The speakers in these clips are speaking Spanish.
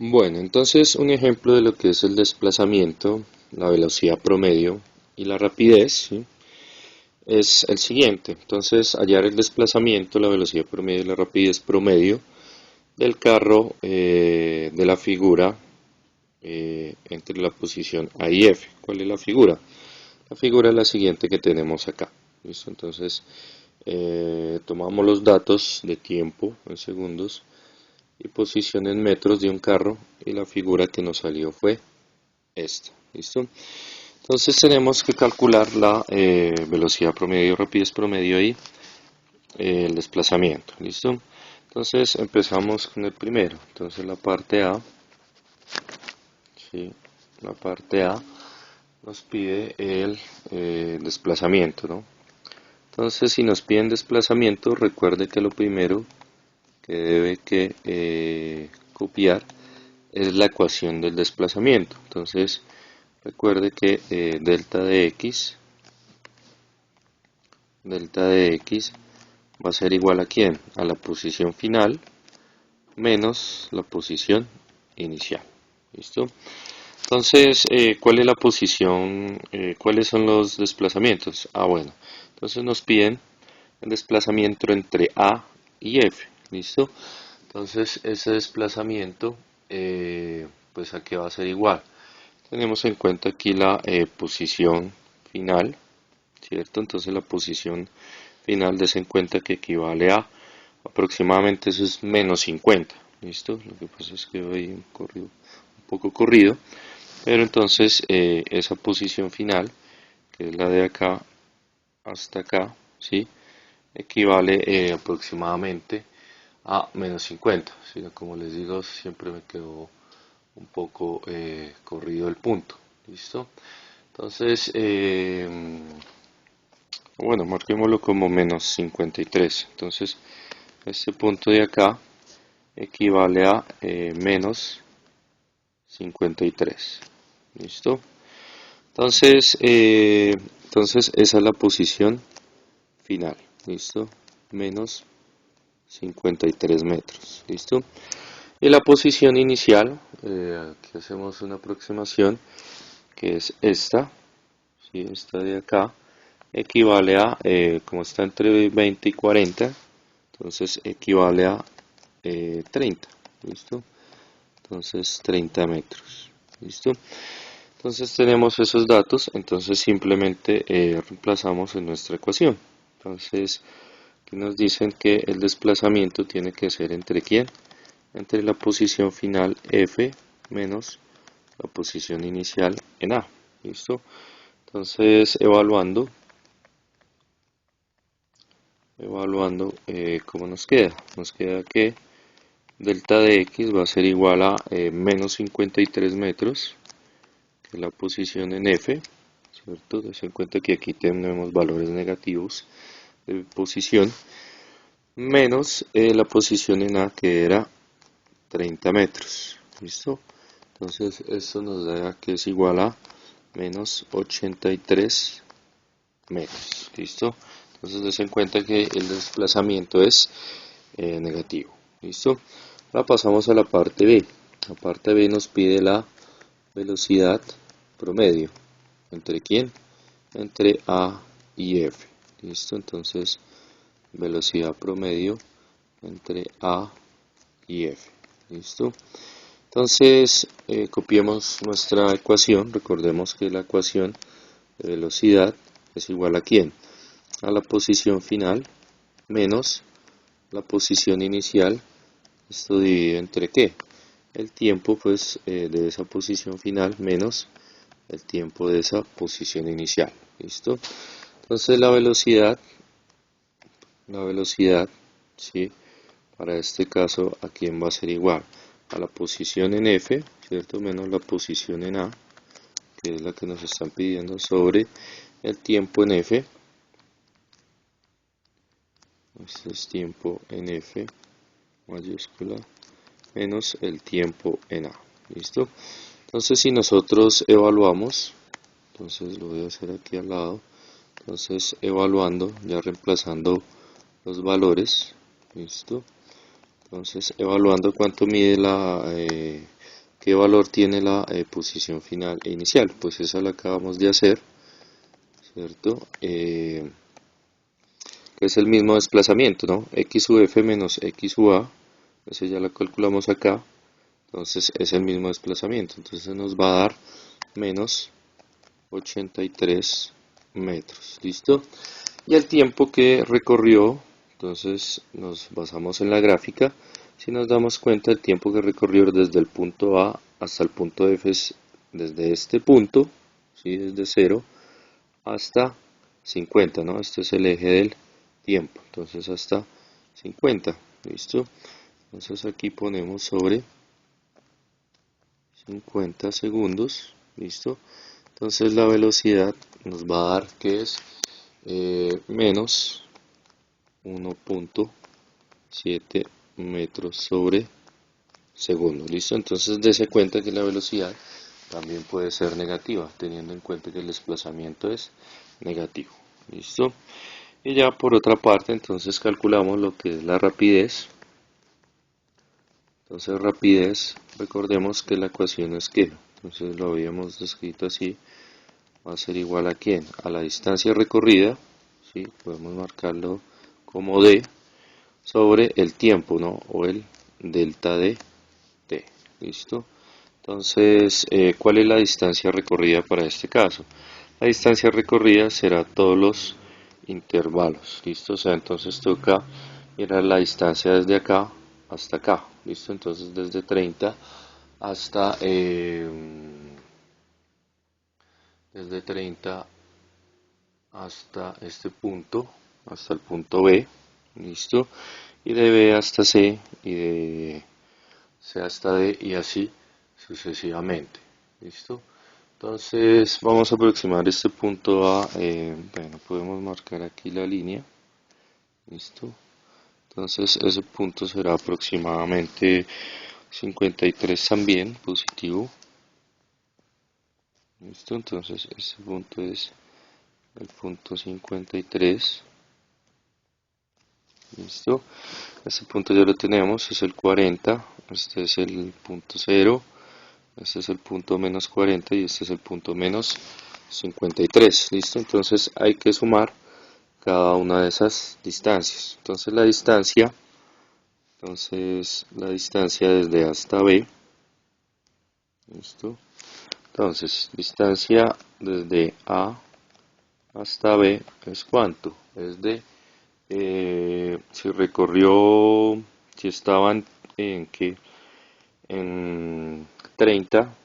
Bueno, entonces un ejemplo de lo que es el desplazamiento, la velocidad promedio y la rapidez, ¿sí? Es el siguiente. Entonces, hallar el desplazamiento, la velocidad promedio y la rapidez promedio del carro de la figura entre la posición A y F. ¿Cuál es la figura? La figura es la siguiente que tenemos acá. ¿Listo? Entonces, tomamos los datos de tiempo en segundos y posición en metros de un carro y la figura que nos salió fue esta. ¿Listo? Entonces tenemos que calcular la velocidad promedio, rapidez promedio y el desplazamiento. ¿Listo? Entonces empezamos con el primero. Entonces la parte A, ¿sí? La parte A nos pide el desplazamiento, ¿no? Entonces si nos piden desplazamiento, recuerde que lo primero que debe que copiar es la ecuación del desplazamiento. Entonces recuerde que delta de x va a ser igual a ¿quién? A la posición final menos la posición inicial. ¿Listo? Entonces, ¿cuál es la posición? ¿Cuáles son los desplazamientos? Ah, bueno. Entonces nos piden el desplazamiento entre A y F. ¿Listo? Entonces, ese desplazamiento, pues aquí va a ser igual. Tenemos en cuenta aquí la posición final, ¿cierto? Entonces la posición final des en cuenta que equivale a aproximadamente eso es menos 50, ¿listo? Lo que pasa es que hoy un poco corrido, pero entonces esa posición final, que es la de acá hasta acá, ¿sí? Equivale aproximadamente a menos 50, ¿sí? Como les digo, siempre me quedó un poco corrido el punto, ¿listo? Entonces, bueno, marquémoslo como menos 53. Entonces, este punto de acá equivale a menos 53. ¿Listo? Entonces, entonces esa es la posición final. ¿Listo? Menos 53 metros. ¿Listo? Y la posición inicial, aquí hacemos una aproximación, que es esta, ¿sí? Esta de acá, equivale a, como está entre 20 y 40, entonces equivale a 30, ¿listo? Entonces 30 metros, ¿listo? Entonces tenemos esos datos, entonces simplemente reemplazamos en nuestra ecuación. Entonces, aquí nos dicen que el desplazamiento tiene que ser entre ¿quién? Entre la posición final F menos la posición inicial en A, ¿listo? Entonces, evaluando cómo nos queda. Nos queda que delta de x va a ser igual a menos 53 metros, que es la posición en F, ¿cierto? Ten en cuenta que aquí tenemos valores negativos de posición, menos la posición en A, que era 30 metros, ¿listo? Entonces esto nos da que es igual a menos 83 metros, ¿listo? Entonces des en cuenta que el desplazamiento es negativo, ¿listo? Ahora pasamos a la parte B. La parte B nos pide la velocidad promedio. ¿Entre quién? Entre A y F. ¿Listo? Entonces, velocidad promedio entre A y F. ¿Listo? Entonces, copiemos nuestra ecuación. Recordemos que la ecuación de velocidad es igual a ¿quién? A la posición final menos la posición inicial. Esto dividido entre ¿qué? El tiempo pues de esa posición final menos el tiempo de esa posición inicial. ¿Listo? Entonces la velocidad, ¿sí? Para este caso, ¿a quién va a ser igual? A la posición en F, ¿cierto? Menos la posición en A, que es la que nos están pidiendo, sobre el tiempo en F. Este es tiempo en F, mayúscula, menos el tiempo en A. ¿Listo? Entonces, si nosotros evaluamos, entonces lo voy a hacer aquí al lado, entonces evaluando, ya reemplazando los valores, listo, entonces evaluando cuánto mide ¿qué valor tiene la posición final e inicial? Pues esa la acabamos de hacer, ¿cierto? Que es el mismo desplazamiento, ¿no? X sub f menos X sub a, eso ya lo calculamos acá, entonces es el mismo desplazamiento, entonces nos va a dar menos 83 metros, ¿listo? Y el tiempo que recorrió, entonces nos basamos en la gráfica, si nos damos cuenta el tiempo que recorrió desde el punto A hasta el punto F es desde este punto, ¿sí? Desde 0 hasta 50, ¿no? Este es el eje del tiempo, entonces hasta 50, ¿listo? Entonces aquí ponemos sobre 50 segundos, ¿listo? Entonces la velocidad nos va a dar que es menos 1.7 metros sobre segundo, ¿listo? Entonces dése cuenta que la velocidad también puede ser negativa, teniendo en cuenta que el desplazamiento es negativo, ¿listo? Y ya por otra parte, entonces calculamos lo que es la rapidez. Entonces rapidez, recordemos que la ecuación es que, entonces lo habíamos descrito así, va a ser igual a ¿quién? A la distancia recorrida, ¿sí? Podemos marcarlo como D, sobre el tiempo, ¿no? O el delta de T, ¿listo? Entonces, ¿cuál es la distancia recorrida para este caso? La distancia recorrida será todos los intervalos, ¿listo? O sea, entonces toca mirar la distancia desde acá hasta acá, ¿listo? Entonces desde 30 hasta desde 30 hasta este punto, hasta el punto B, ¿listo? Y de B hasta C y de C hasta D y así sucesivamente, ¿listo? Entonces vamos a aproximar este punto a, bueno, podemos marcar aquí la línea, ¿listo? Entonces ese punto será aproximadamente 53 también, positivo, ¿listo? Entonces este punto es el punto 53, ¿listo? Este punto ya lo tenemos, es el 40, este es el punto 0, este es el punto menos 40 y este es el punto menos 53, ¿listo? Entonces hay que sumar cada una de esas distancias. Entonces la distancia desde A hasta B, ¿listo? Entonces, distancia desde A hasta B es ¿cuánto? Es de, si recorrió, si estaban en que en 30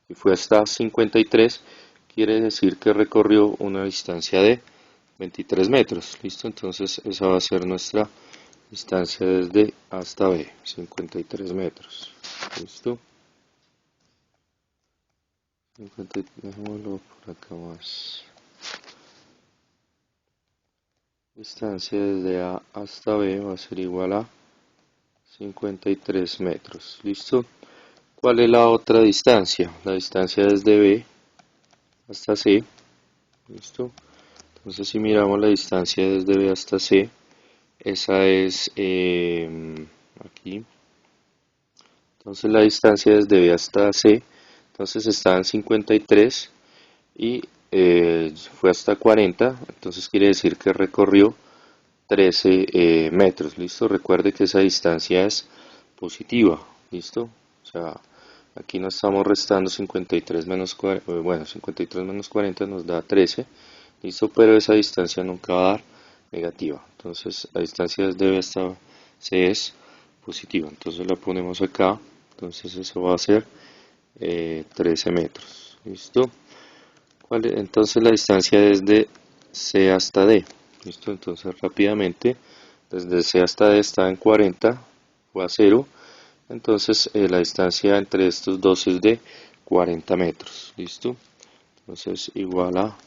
y fue hasta 53, quiere decir que recorrió una distancia de 23 metros, ¿listo? Entonces esa va a ser nuestra distancia desde A hasta B, 53 metros, ¿listo? 50, dejémoslo por acá más. Distancia desde A hasta B va a ser igual a 53 metros, ¿listo? ¿Cuál es la otra distancia? La distancia desde B hasta C, ¿listo? Entonces si miramos la distancia desde B hasta C, esa es aquí. Entonces la distancia desde B hasta C, entonces está en 53 y fue hasta 40, entonces quiere decir que recorrió 13 metros, ¿listo? Recuerde que esa distancia es positiva, ¿listo? O sea, aquí no estamos restando 53 menos 40, bueno, 53 menos 40 nos da 13, ¿listo? Pero esa distancia nunca va a dar negativa, entonces la distancia desde B hasta C es positiva, entonces la ponemos acá, entonces eso va a ser 13 metros, ¿listo? Entonces la distancia desde C hasta D, ¿listo? Entonces rápidamente, desde C hasta D está en 40, fue a 0, entonces la distancia entre estos dos es de 40 metros, ¿listo? Entonces igual a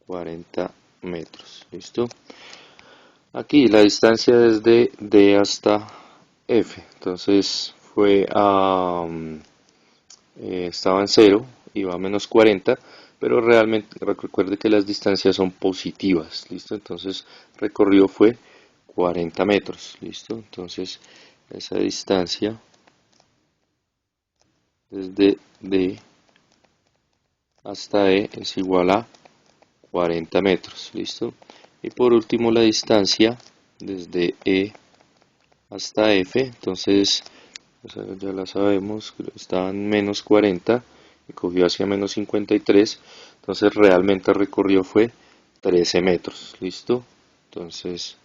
40 metros, ¿listo? Aquí la distancia desde D hasta F, entonces fue a... estaba en 0, iba a menos 40, pero realmente recuerde que las distancias son positivas, ¿listo? Entonces recorrió fue 40 metros, ¿listo? Entonces esa distancia desde D hasta E es igual a 40 metros, ¿listo? Y por último la distancia desde E hasta F, entonces ya la sabemos, está en menos 40 y cogió hacia menos 53, entonces realmente recorrió fue 13 metros, ¿listo? Entonces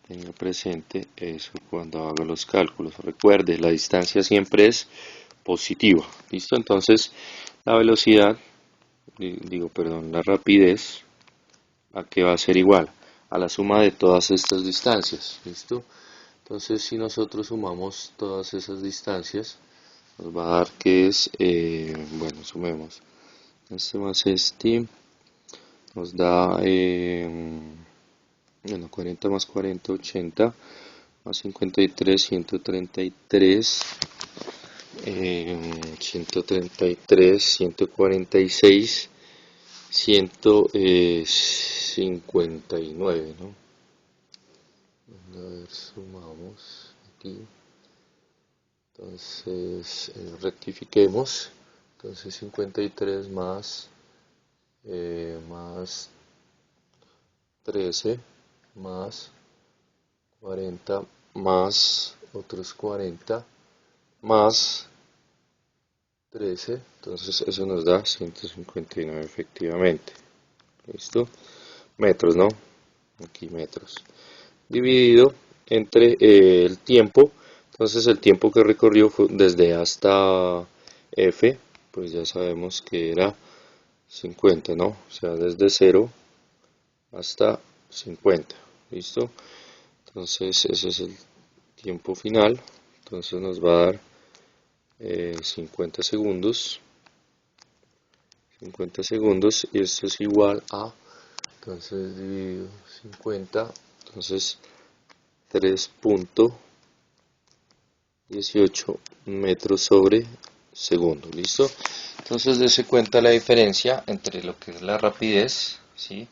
tenga presente eso cuando haga los cálculos. Recuerde, la distancia siempre es positiva, ¿listo? Entonces la velocidad, perdón, la rapidez, ¿a qué va a ser igual? A la suma de todas estas distancias, ¿listo? Entonces si nosotros sumamos todas esas distancias, nos va a dar que es, bueno, sumemos, este más este, nos da, bueno, 40 más 40, 80, más 53, 133, 133, 146, 159, ¿no? A ver, sumamos aquí. Entonces, rectifiquemos. Entonces, 53 más 13 más 40 más otros 40 más 13. Entonces, eso nos da 159 efectivamente. ¿Listo? Metros, ¿no? Aquí metros. Dividido entre el tiempo. Entonces el tiempo que recorrió fue desde hasta F, pues ya sabemos que era 50, ¿no? O sea, desde 0 hasta 50. ¿Listo? Entonces ese es el tiempo final. Entonces nos va a dar 50 segundos. 50 segundos y esto es igual a, entonces dividido 50, entonces 3.18 metros sobre segundo, ¿listo? Entonces dése cuenta la diferencia entre lo que es la rapidez, ¿sí?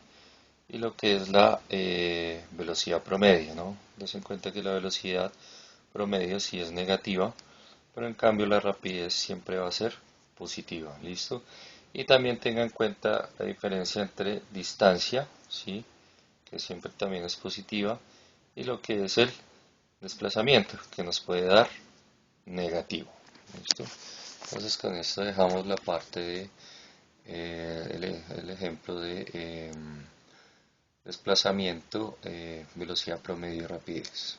Y lo que es la velocidad promedio, ¿no? Dése cuenta que la velocidad promedio sí es negativa, pero en cambio la rapidez siempre va a ser positiva, ¿listo? Y también tenga en cuenta la diferencia entre distancia, ¿sí? Que siempre también es positiva, y lo que es el desplazamiento, que nos puede dar negativo. ¿Listo? Entonces con esto dejamos la parte de el ejemplo de desplazamiento, velocidad promedio y rapidez.